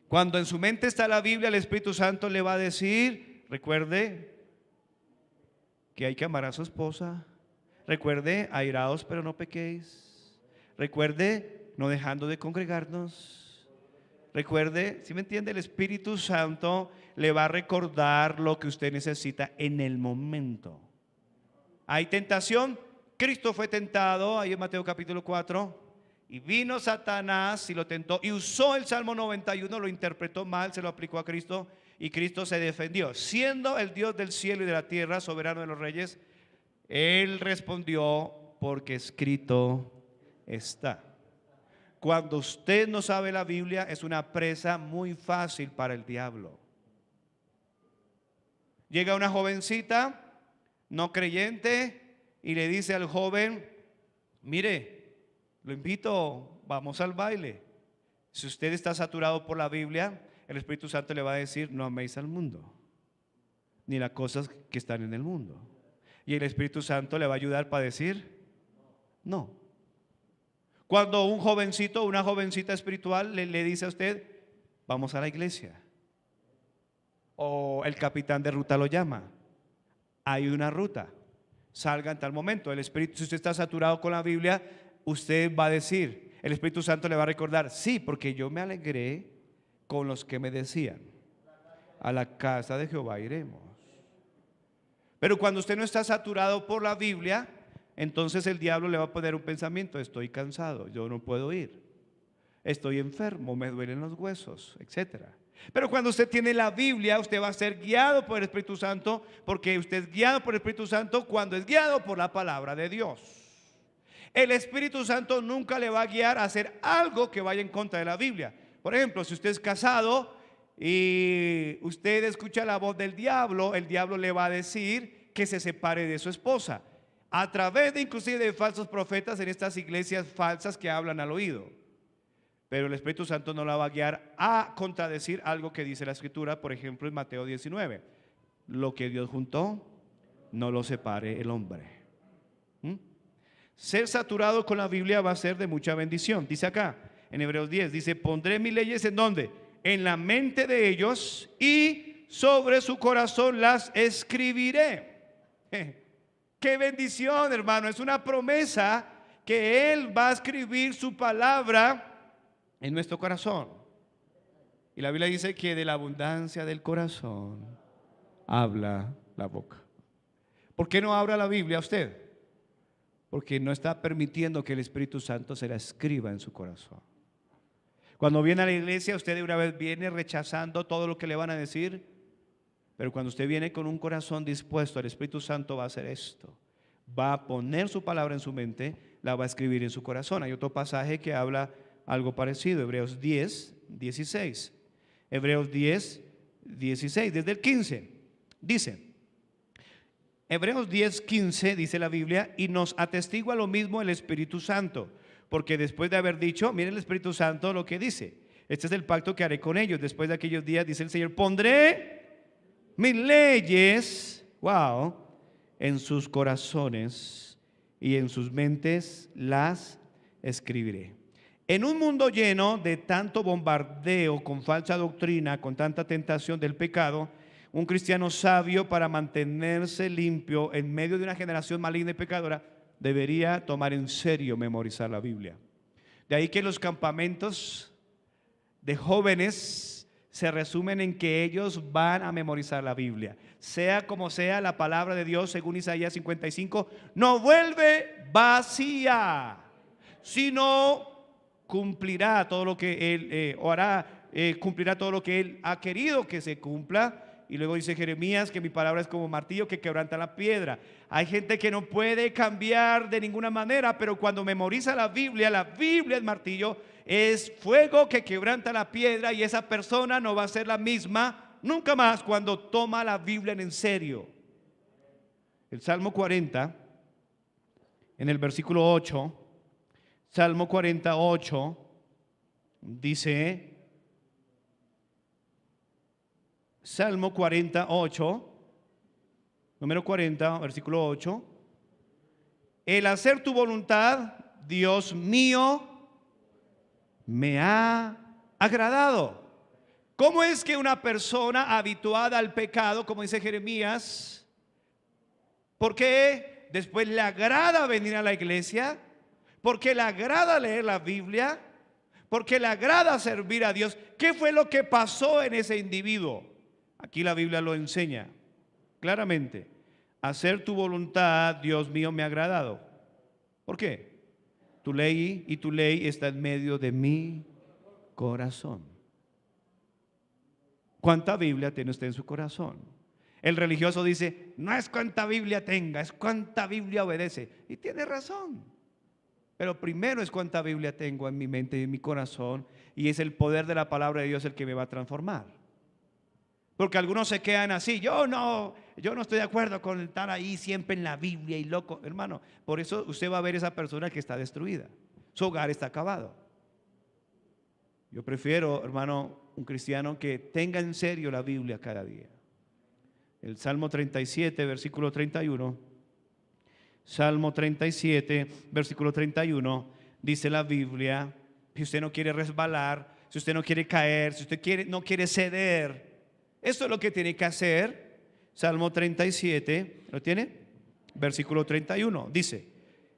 [SPEAKER 1] Cuando en su mente está la Biblia, el Espíritu Santo le va a decir, recuerde que hay que amar a su esposa. Recuerde, airaos pero no pequéis. Recuerde, no dejando de congregarnos. Recuerde, si me entiende, el Espíritu Santo le va a recordar lo que usted necesita en el momento. Hay tentación. Cristo fue tentado, ahí en Mateo capítulo 4. Y vino Satanás y lo tentó y usó el Salmo 91, lo interpretó mal, se lo aplicó a Cristo y Cristo se defendió. Siendo el Dios del cielo y de la tierra, soberano de los reyes, Él respondió: porque escrito está. Cuando usted no sabe la Biblia, es una presa muy fácil para el diablo. Llega una jovencita no creyente y le dice al joven: mire, lo invito, vamos al baile. Si usted está saturado por la Biblia, el Espíritu Santo le va a decir: no améis al mundo, ni las cosas que están en el mundo. Y el Espíritu Santo le va a ayudar para decir no. Cuando un jovencito o una jovencita espiritual le dice a usted: vamos a la iglesia, o el capitán de ruta lo llama, hay una ruta, salga en tal momento. El Espíritu, si usted está saturado con la Biblia, usted va a decir, el Espíritu Santo le va a recordar: sí, porque yo me alegré con los que me decían, a la casa de Jehová iremos. Pero cuando usted no está saturado por la Biblia, entonces el diablo le va a poner un pensamiento: estoy cansado, yo no puedo ir, estoy enfermo, me duelen los huesos, etcétera. Pero cuando usted tiene la Biblia, usted va a ser guiado por el Espíritu Santo, porque usted es guiado por el Espíritu Santo cuando es guiado por la palabra de Dios. El Espíritu Santo nunca le va a guiar a hacer algo que vaya en contra de la Biblia. Por ejemplo, si usted es casado y usted escucha la voz del diablo, el diablo le va a decir que se separe de su esposa, a través de inclusive de falsos profetas en estas iglesias falsas que hablan al oído. Pero el Espíritu Santo no la va a guiar a contradecir algo que dice la Escritura, por ejemplo en Mateo 19: lo que Dios juntó, no lo separe el hombre. Ser saturado con la Biblia va a ser de mucha bendición. Dice acá en Hebreos 10, dice: pondré mis leyes ¿en dónde? En la mente de ellos, y sobre su corazón las escribiré. Qué bendición, hermano. Es una promesa que Él va a escribir su palabra en nuestro corazón. Y la Biblia dice que de la abundancia del corazón habla la boca. ¿Por qué no abra la Biblia usted? porque no está permitiendo que el Espíritu Santo se la escriba en su corazón. Cuando viene a la iglesia, usted de una vez viene rechazando todo lo que le van a decir, pero cuando usted viene con un corazón dispuesto, el Espíritu Santo va a hacer esto. Va a poner su palabra en su mente, la va a escribir en su corazón. Hay otro pasaje que habla algo parecido, Hebreos 10, 16. Hebreos 10, 16, desde el 15. Dice, Hebreos 10, 15 dice la Biblia, y nos atestigua lo mismo el Espíritu Santo, porque después de haber dicho, miren el Espíritu Santo lo que dice, este es el pacto que haré con ellos, después de aquellos días, dice el Señor, pondré mis leyes, wow, en sus corazones y en sus mentes las escribiré. En un mundo lleno de tanto bombardeo con falsa doctrina, con tanta tentación del pecado, un cristiano sabio, para mantenerse limpio en medio de una generación maligna y pecadora, debería tomar en serio memorizar la Biblia. De ahí que los campamentos de jóvenes se resumen en que ellos van a memorizar la Biblia. Sea como sea, la palabra de Dios, según Isaías 55, no vuelve vacía, sino cumplirá todo lo que Él cumplirá todo lo que Él ha querido que se cumpla. Y luego dice Jeremías que mi palabra es como martillo que quebranta la piedra. Hay gente que no puede cambiar de ninguna manera, pero cuando memoriza la Biblia es martillo, es fuego que quebranta la piedra, y esa persona no va a ser la misma nunca más cuando toma la Biblia en serio. El Salmo 40, en el versículo 8, Salmo 48, dice, Salmo 48, número 40, versículo 8, el hacer tu voluntad, Dios mío, me ha agradado. ¿Cómo es que una persona habituada al pecado, como dice Jeremías, por qué después le agrada venir a la iglesia? Porque le agrada leer la Biblia, porque le agrada servir a Dios. ¿Qué fue lo que pasó en ese individuo? Aquí la Biblia lo enseña claramente. Hacer tu voluntad, Dios mío, me ha agradado. ¿Por qué? Tu ley está en medio de mi corazón. ¿Cuánta Biblia tiene usted en su corazón? El religioso dice, no es cuánta Biblia tenga, es cuánta Biblia obedece. Y tiene razón. Pero primero es cuánta Biblia tengo en mi mente y en mi corazón, y es el poder de la palabra de Dios el que me va a transformar. Porque algunos se quedan así, yo no estoy de acuerdo con estar ahí siempre en la Biblia y loco. Hermano, por eso usted va a ver esa persona que está destruida, su hogar está acabado. Yo prefiero, hermano, un cristiano que tenga en serio la Biblia cada día. El Salmo 37, versículo 31, Salmo 37, versículo 31, dice la Biblia, si usted no quiere resbalar, si usted no quiere caer, si usted no quiere ceder, esto es lo que tiene que hacer. Salmo 37, ¿lo tiene? Versículo 31, dice,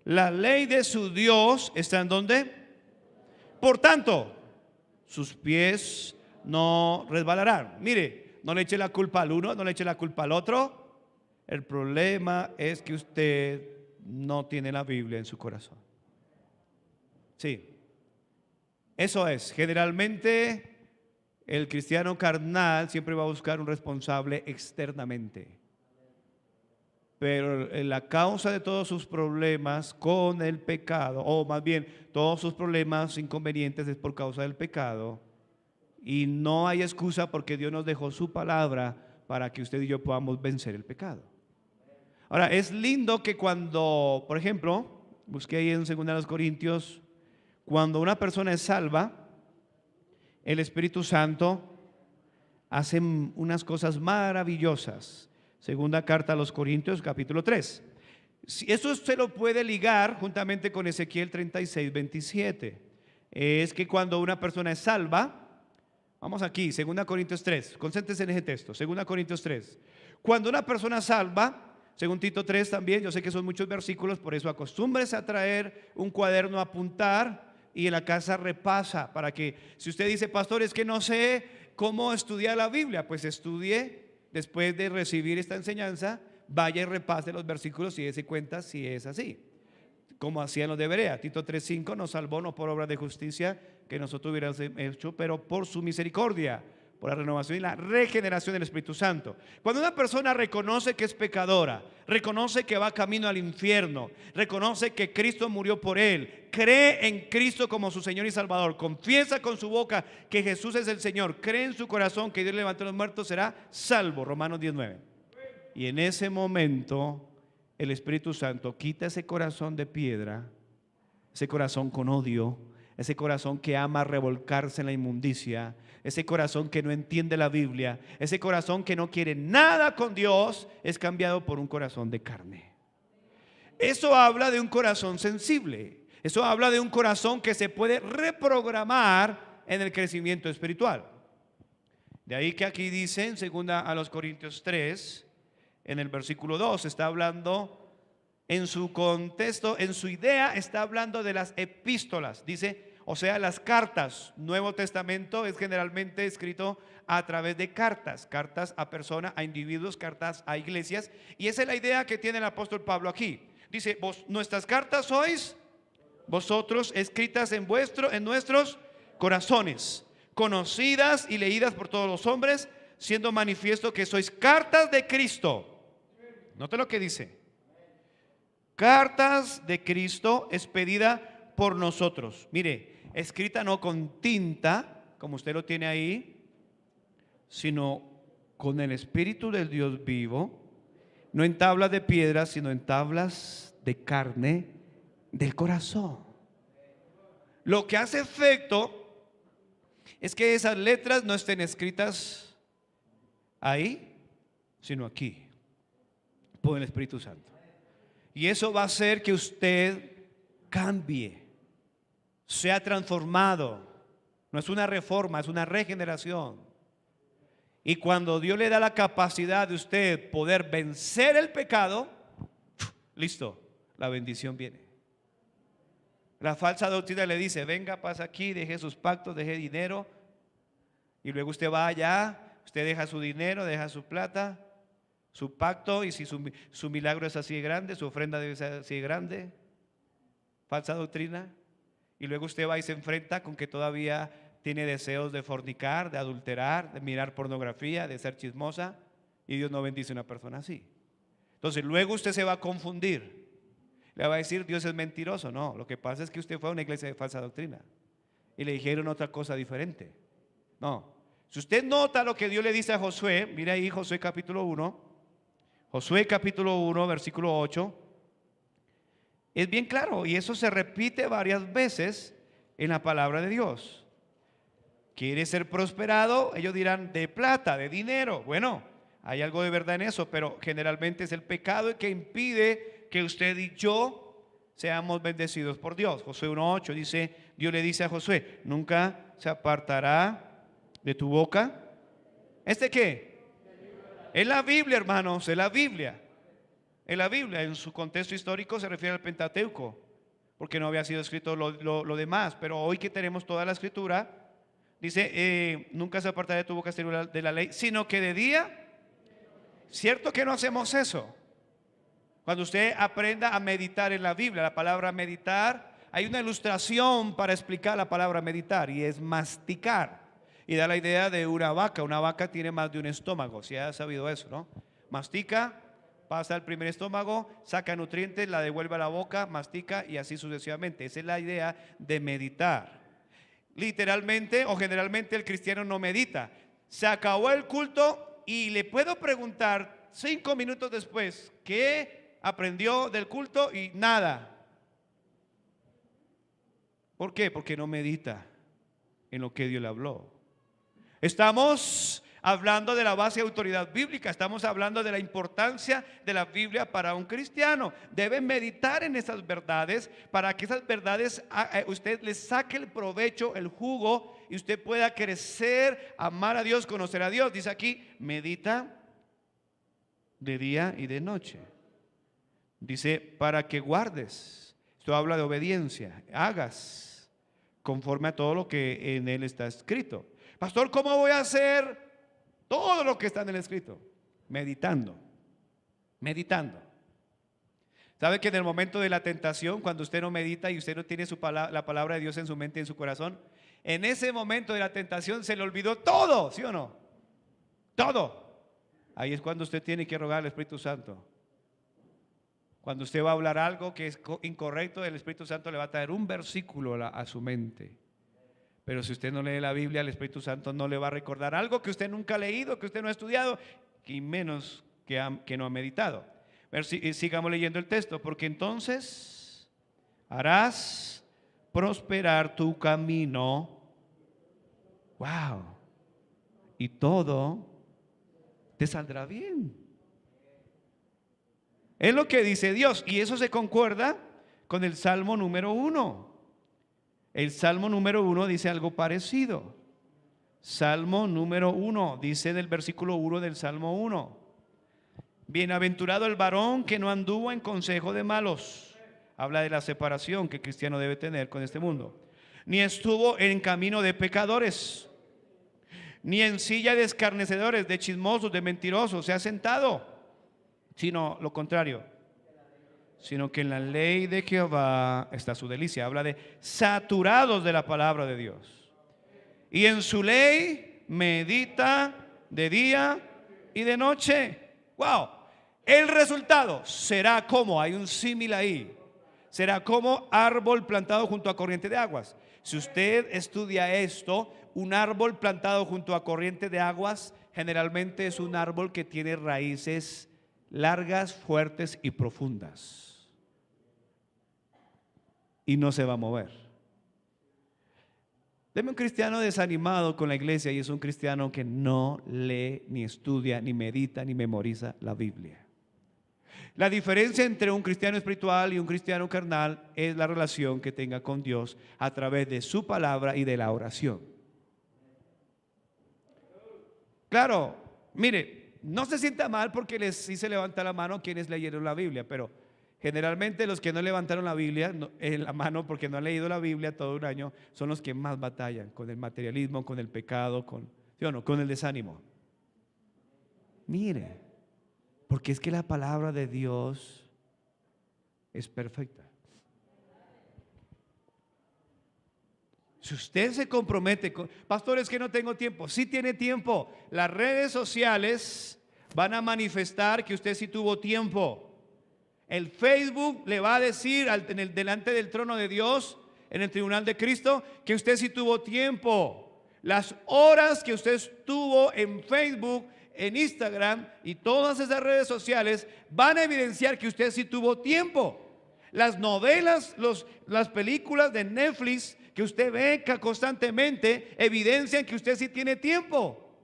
[SPEAKER 1] la ley de su Dios está en ¿dónde? Por tanto, sus pies no resbalarán. Mire, no le eche la culpa al uno, no le eche la culpa al otro. El problema es que usted no tiene la Biblia en su corazón. Sí, eso es. Generalmente el cristiano carnal siempre va a buscar un responsable externamente, pero la causa de todos sus problemas con el pecado, o más bien todos sus problemas inconvenientes, es por causa del pecado. Y no hay excusa, porque Dios nos dejó su palabra para que usted y yo podamos vencer el pecado. Ahora, es lindo que cuando, por ejemplo, busqué ahí en 2 Corintios, cuando una persona es salva, el Espíritu Santo hace unas cosas maravillosas. Segunda carta a los Corintios, capítulo 3. Eso se lo puede ligar juntamente con Ezequiel 36, 27. Es que cuando una persona es salva, vamos aquí, 2 Corintios 3, concéntrese en ese texto, 2 Corintios 3. Cuando una persona salva, según Tito 3 también, yo sé que son muchos versículos, por eso acostúmbrese a traer un cuaderno a apuntar y en la casa repasa, para que si usted dice, pastor, es que no sé cómo estudiar la Biblia, pues estudie después de recibir esta enseñanza, vaya y repase los versículos y dése cuenta si es así. como hacían los de Berea. Tito 3:5 nos salvó no por obras de justicia que nosotros hubiéramos hecho, pero por su misericordia, por la renovación y la regeneración del Espíritu Santo. Cuando una persona reconoce que es pecadora, reconoce que va camino al infierno, reconoce que Cristo murió por él, cree en Cristo como su Señor y Salvador, confiesa con su boca que Jesús es el Señor, cree en su corazón que Dios levantó a los muertos, será salvo. Romanos 19. Y en ese momento el Espíritu Santo quita ese corazón de piedra, ese corazón con odio, ese corazón que ama revolcarse en la inmundicia, ese corazón que no entiende la Biblia, ese corazón que no quiere nada con Dios, es cambiado por un corazón de carne. Eso habla de un corazón sensible. Eso habla de un corazón que se puede reprogramar en el crecimiento espiritual. De ahí que aquí dice en 2 Corintios 3, en el versículo 2, está hablando en su contexto, en su idea, está hablando de las epístolas. Dice, o sea, las cartas. Nuevo Testamento es generalmente escrito a través de cartas, cartas a personas, a individuos, cartas a iglesias. Y esa es la idea que tiene el apóstol Pablo aquí. Dice, nuestras cartas sois vosotros, escritas en nuestros corazones, conocidas y leídas por todos los hombres, siendo manifiesto que sois cartas de Cristo. Note lo que dice: cartas de Cristo expedida por nosotros. Mire, escrita no con tinta, como usted lo tiene ahí, sino con el Espíritu del Dios vivo, no en tablas de piedra, sino en tablas de carne del corazón. Lo que hace efecto es que esas letras no estén escritas ahí, sino aquí, por el Espíritu Santo. Y eso va a hacer que usted cambie, sea transformado. No es una reforma, es una regeneración. Y cuando Dios le da la capacidad de usted poder vencer el pecado, listo, la bendición viene. La falsa doctrina le dice: venga, pasa aquí, deje sus pactos, deje dinero. Y luego usted va allá, usted deja su dinero, deja su plata, su pacto, y si su milagro es así de grande, su ofrenda debe ser así de grande. Falsa doctrina. Y luego usted va y se enfrenta con que todavía tiene deseos de fornicar, de adulterar, de mirar pornografía, de ser chismosa, y Dios no bendice a una persona así. Entonces luego usted se va a confundir, le va a decir: Dios es mentiroso. No, lo que pasa es que usted fue a una iglesia de falsa doctrina y le dijeron otra cosa diferente. No, si usted nota lo que Dios le dice a Josué, mira ahí Josué capítulo 1, Josué capítulo 1 versículo 8, es bien claro, y eso se repite varias veces en la palabra de Dios. ¿Quiere ser prosperado? Ellos dirán: de plata, de dinero. Bueno, hay algo de verdad en eso, pero generalmente es el pecado el que impide que usted y yo seamos bendecidos por Dios. Josué 1:8 dice, Dios le dice a Josué: nunca se apartará de tu boca. ¿Este qué? Es la Biblia, hermanos, es la Biblia. Es la Biblia. En su contexto histórico se refiere al Pentateuco, porque no había sido escrito lo demás. Pero hoy que tenemos toda la escritura, dice, nunca se apartará de tu boca este libro de la ley, sino que de día. ¿Cierto que no hacemos eso? Cuando usted aprenda a meditar en la Biblia, la palabra meditar, hay una ilustración para explicar la palabra meditar, y es masticar. Y da la idea de una vaca. Una vaca tiene más de un estómago, si ha sabido eso, ¿no? Mastica, pasa al primer estómago, saca nutrientes, la devuelve a la boca, mastica, y así sucesivamente. Esa es la idea de meditar. Literalmente o generalmente el cristiano no medita. Se acabó el culto y le puedo preguntar 5 minutos después: ¿qué aprendió del culto? Y nada. ¿Por qué? Porque no medita en lo que Dios le habló. Estamos hablando de la base de autoridad bíblica, estamos hablando de la importancia de la Biblia para un cristiano. Debe meditar en esas verdades para que esas verdades usted le saque el provecho, el jugo, y usted pueda crecer, amar a Dios, conocer a Dios. Dice aquí: medita de día y de noche. Dice: para que guardes. Esto habla de obediencia, hagas conforme a todo lo que en él está escrito. Pastor, ¿cómo voy a hacer todo lo que está en el escrito? Meditando. ¿Sabe que en el momento de la tentación, cuando usted no medita y usted no tiene la palabra de Dios en su mente y en su corazón, en ese momento de la tentación se le olvidó todo, ¿sí o no? Todo. Ahí es cuando usted tiene que rogar al Espíritu Santo. Cuando usted va a hablar algo que es incorrecto, el Espíritu Santo le va a traer un versículo a su mente. Pero si usted no lee la Biblia, el Espíritu Santo no le va a recordar algo que usted nunca ha leído, que usted no ha estudiado, y menos que no ha meditado. Pero sigamos leyendo el texto. Porque entonces harás prosperar tu camino. Wow. Y todo te saldrá bien. Es lo que dice Dios. Y eso se concuerda con el Salmo número 1. El Salmo número 1 dice algo parecido. Salmo número 1 dice en el versículo 1 del Salmo 1: bienaventurado el varón que no anduvo en consejo de malos. Habla de la separación que el cristiano debe tener con este mundo. Ni estuvo en camino de pecadores, ni en silla de escarnecedores, de chismosos, de mentirosos se ha sentado, sino lo contrario, sino que en la ley de Jehová está su delicia. Habla de saturados de la palabra de Dios, y en su ley medita de día y de noche. Wow. El resultado será como, hay un símil ahí, será como árbol plantado junto a corriente de aguas. Si usted estudia esto, un árbol plantado junto a corriente de aguas generalmente es un árbol que tiene raíces largas, fuertes y profundas, y no se va a mover. Deme un cristiano desanimado con la iglesia y es un cristiano que no lee, ni estudia, ni medita, ni memoriza la Biblia. La diferencia entre un cristiano espiritual y un cristiano carnal es la relación que tenga con Dios a través de su palabra y de la oración. Claro, mire, no se sienta mal porque sí se levanta la mano quienes leyeron la Biblia, pero generalmente los que no levantaron la Biblia en la mano porque no han leído la Biblia todo un año son los que más batallan con el materialismo, con el pecado, ¿sí o no?, con el desánimo. Mire, porque es que la palabra de Dios es perfecta. Si usted se compromete pastor, es que no tengo tiempo. Sí tiene tiempo. Las redes sociales van a manifestar que usted sí tuvo tiempo. El Facebook le va a decir delante del trono de Dios, en el tribunal de Cristo, que usted sí tuvo tiempo. Las horas que usted estuvo en Facebook, en Instagram y todas esas redes sociales van a evidenciar que usted sí tuvo tiempo. Las novelas, las películas de Netflix que usted ve constantemente evidencian que usted sí tiene tiempo.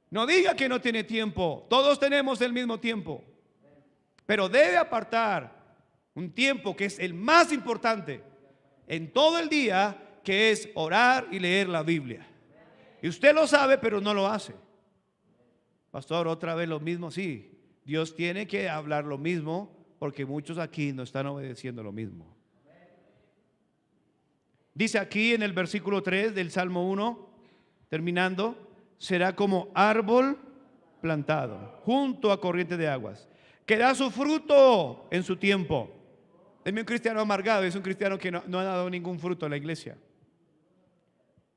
[SPEAKER 1] No diga que no tiene tiempo. Todos tenemos el mismo tiempo, pero debe apartar un tiempo que es el más importante en todo el día, que es orar y leer la Biblia. Y usted lo sabe, pero no lo hace. Pastor, otra vez lo mismo. Sí, Dios tiene que hablar lo mismo porque muchos aquí no están obedeciendo lo mismo. Dice aquí en el versículo 3 del Salmo 1, terminando: será como árbol plantado junto a corriente de aguas, que da su fruto en su tiempo. Es un cristiano amargado, es un cristiano que no ha dado ningún fruto a la iglesia,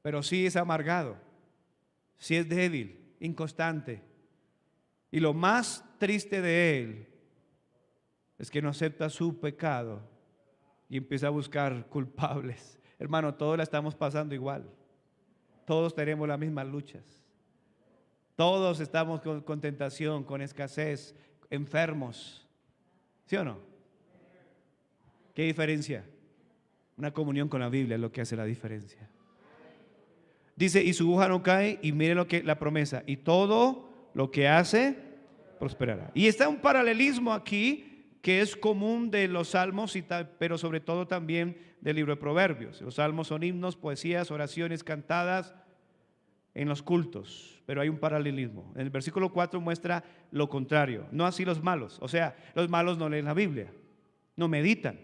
[SPEAKER 1] pero sí es amargado, sí es débil, inconstante. Y lo más triste de él es que no acepta su pecado y empieza a buscar culpables. Hermano, todos la estamos pasando igual. Todos tenemos las mismas luchas. Todos estamos con tentación, con escasez, enfermos. ¿Sí o no? ¿Qué diferencia? Una comunión con la Biblia es lo que hace la diferencia. Dice: y su hoja no cae, y mire la promesa, y todo lo que hace prosperará. Y está un paralelismo aquí que es común de los salmos, pero sobre todo también del libro de Proverbios. Los salmos son himnos, poesías, oraciones cantadas en los cultos, pero hay un paralelismo. En el versículo 4 muestra lo contrario. No así los malos, o sea, los malos no leen la Biblia, no meditan.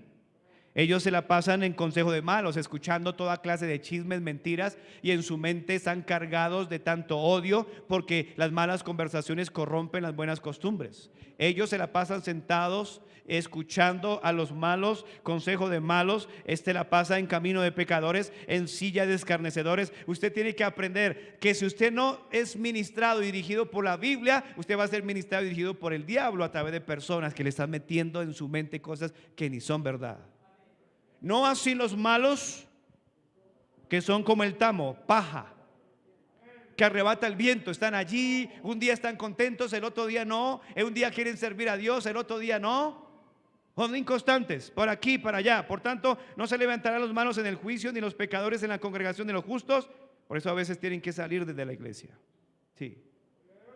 [SPEAKER 2] Ellos se la pasan en consejo de malos, escuchando toda clase de chismes, mentiras, y en su mente están cargados de tanto odio porque las malas conversaciones corrompen las buenas costumbres. Ellos se la pasan sentados escuchando a los malos, consejo de malos. La pasa en camino de pecadores, en silla de escarnecedores. Usted tiene que aprender que si usted no es ministrado y dirigido por la Biblia, usted va a ser ministrado y dirigido por el diablo a través de personas que le están metiendo en su mente cosas que ni son verdad. No así los malos, que son como el tamo, paja, que arrebata el viento. Están allí, un día están contentos, el otro día no. Un día quieren servir a Dios, el otro día no. Son inconstantes, por aquí, para allá. Por tanto, no se levantarán los malos en el juicio, ni los pecadores en la congregación de los justos. Por eso a veces tienen que salir desde la iglesia. Sí,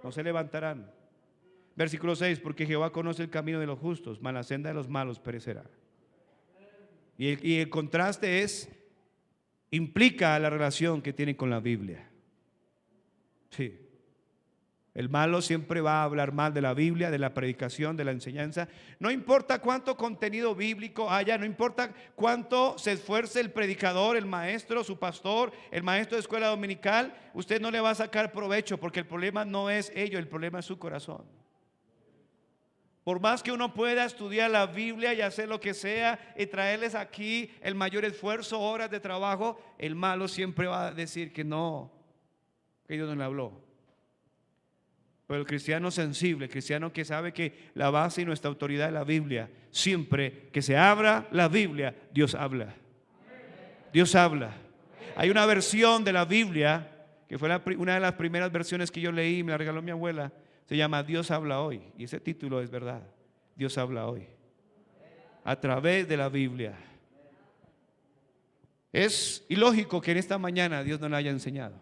[SPEAKER 2] no se levantarán. Versículo 6, porque Jehová conoce el camino de los justos, mas la senda de los malos perecerá. Y el contraste implica la relación que tiene con la Biblia. Sí. El malo siempre va a hablar mal de la Biblia, de la predicación, de la enseñanza. No importa cuánto contenido bíblico haya, no importa cuánto se esfuerce el predicador, el maestro, su pastor, el maestro de escuela dominical, usted no le va a sacar provecho, porque el problema no es ello, el problema es su corazón. Por más que uno pueda estudiar la Biblia y hacer lo que sea y traerles aquí el mayor esfuerzo, horas de trabajo, el malo siempre va a decir que no, que Dios no le habló. Pero el cristiano sensible, el cristiano que sabe que la base y nuestra autoridad es la Biblia, siempre que se abra la Biblia, Dios habla. Dios habla. Hay una versión de la Biblia que fue una de las primeras versiones que yo leí, me la regaló mi abuela. Se llama Dios habla hoy, y ese título es verdad. Dios habla hoy a través de la Biblia. Es ilógico que en esta mañana Dios no le haya enseñado.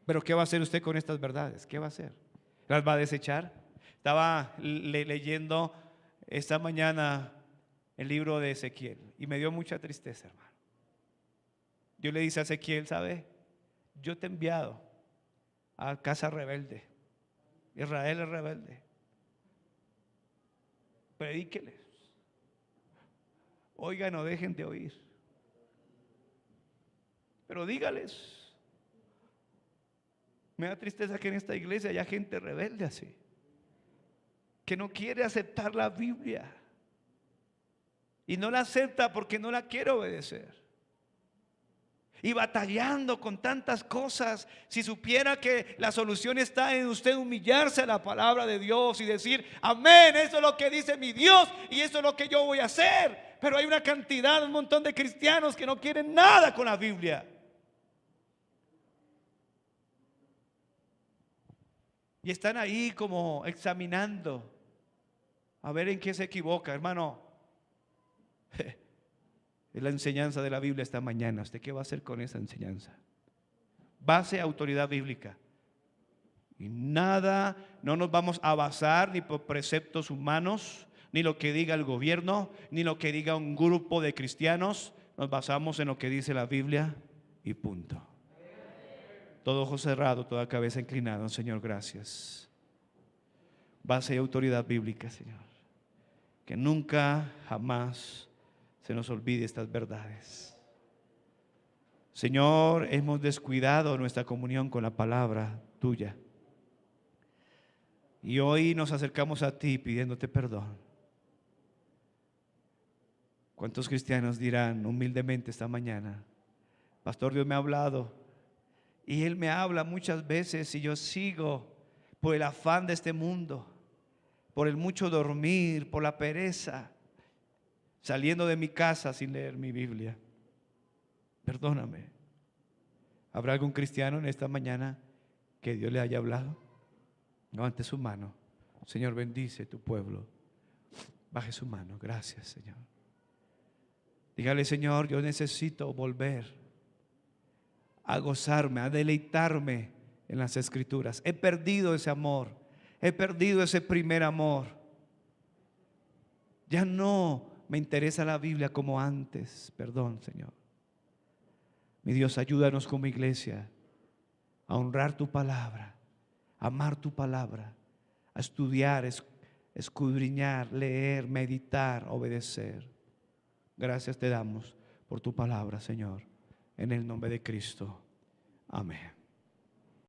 [SPEAKER 2] Pero ¿qué va a hacer usted con estas verdades? ¿Qué va a hacer? ¿Las va a desechar? Estaba leyendo esta mañana el libro de Ezequiel y me dio mucha tristeza, hermano. Dios le dice a Ezequiel: ¿sabe? Yo te he enviado a casa rebelde. Israel es rebelde. Predíqueles. Oigan, no dejen de oír. Pero dígales. Me da tristeza que en esta iglesia haya gente rebelde así, que no quiere aceptar la Biblia. Y no la acepta porque no la quiere obedecer. Y batallando con tantas cosas. Si supiera que la solución está en usted humillarse a la palabra de Dios y decir: amén, eso es lo que dice mi Dios y eso es lo que yo voy a hacer. Pero hay una cantidad, un montón de cristianos que no quieren nada con la Biblia. Y están ahí como examinando a ver en qué se equivoca, hermano. Es la enseñanza de la Biblia esta mañana. ¿Usted qué va a hacer con esa enseñanza? Base, autoridad bíblica. Y nada, no nos vamos a basar ni por preceptos humanos, ni lo que diga el gobierno, ni lo que diga un grupo de cristianos. Nos basamos en lo que dice la Biblia y punto. Todo ojo cerrado, toda cabeza inclinada. Señor, gracias. Base y autoridad bíblica, Señor. Que nunca, jamás se nos olvide estas verdades. Señor, hemos descuidado nuestra comunión con la palabra tuya. Y hoy nos acercamos a ti pidiéndote perdón. ¿Cuántos cristianos dirán humildemente esta mañana: pastor, Dios me ha hablado? Y Él me habla muchas veces y yo sigo por el afán de este mundo, por el mucho dormir, por la pereza, saliendo de mi casa sin leer mi Biblia. Perdóname. ¿Habrá algún cristiano en esta mañana que Dios le haya hablado? Levante su mano. Señor, bendice tu pueblo. Baje su mano. Gracias, Señor. Dígale: Señor, yo necesito volver a gozarme, a deleitarme en las Escrituras. He perdido ese amor. He perdido ese primer amor. Ya no me interesa la Biblia como antes. Perdón, Señor. Mi Dios, ayúdanos como iglesia a honrar tu palabra, a amar tu palabra, a estudiar, escudriñar, leer, meditar, obedecer. Gracias te damos por tu palabra, Señor, en el nombre de Cristo. Amén.